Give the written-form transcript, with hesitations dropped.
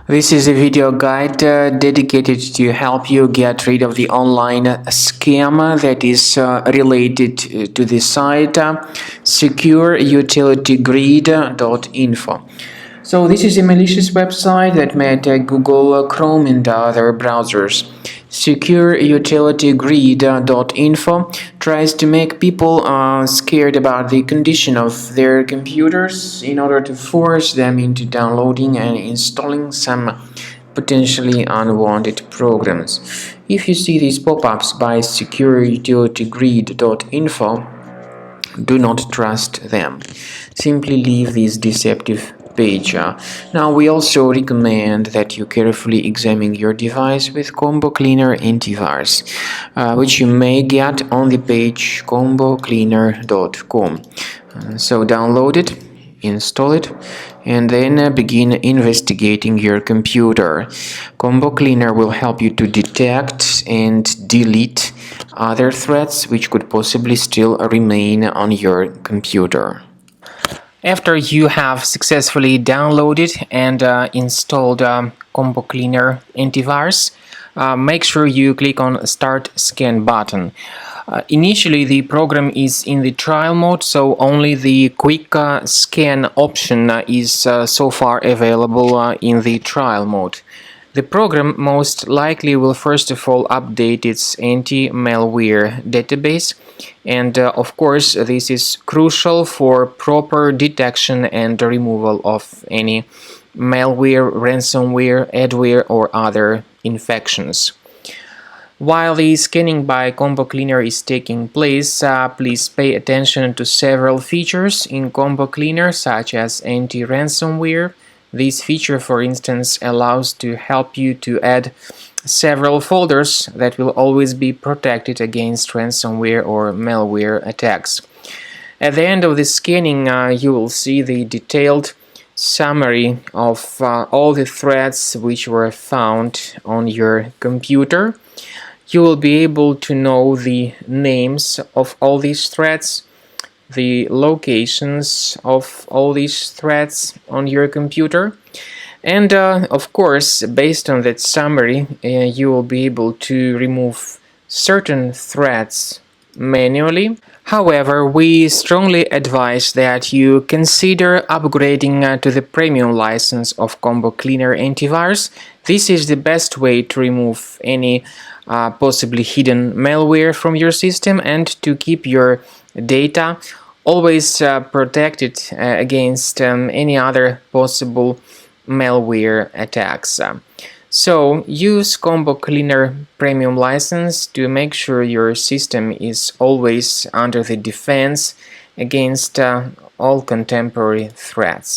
This is a video guide dedicated to help you get rid of the online scam that is related to the site Secureutilitygrid.info. So this is a malicious website that may attack Google Chrome and other browsers. Secureutilitygrid.info tries to make people scared about the condition of their computers in order to force them into downloading and installing some potentially unwanted programs. If you see these pop-ups by Secureutilitygrid.info, do not trust them. Simply leave this deceptive page. Now, we also recommend that you carefully examine your device with Combo Cleaner antivirus, which you may get on the page combocleaner.com. So download it, install it, and then begin investigating your computer. Combo Cleaner will help you to detect and delete other threats which could possibly still remain on your computer. After you have successfully downloaded and installed Combo Cleaner antivirus, make sure you click on Start Scan button. Initially, the program is in the trial mode, so only the quick scan option is so far available in the trial mode. The program most likely will first of all update its anti-malware database, and of course this is crucial for proper detection and removal of any malware, ransomware, adware or other infections. While the scanning by Combo Cleaner is taking place, please pay attention to several features in Combo Cleaner, such as anti-ransomware. This feature, for instance, allows to help you to add several folders that will always be protected against ransomware or malware attacks. At the end of the scanning, you will see the detailed summary of all the threats which were found on your computer. You will be able to know the names of all these threats, the locations of all these threats on your computer, and of course, based on that summary, you will be able to remove certain threats manually. However, we strongly advise that you consider upgrading to the premium license of Combo Cleaner antivirus. This is the best way to remove any possibly hidden malware from your system and to keep your data always protected against any other possible malware attacks. So use Combo Cleaner Premium license to make sure your system is always under the defense against all contemporary threats.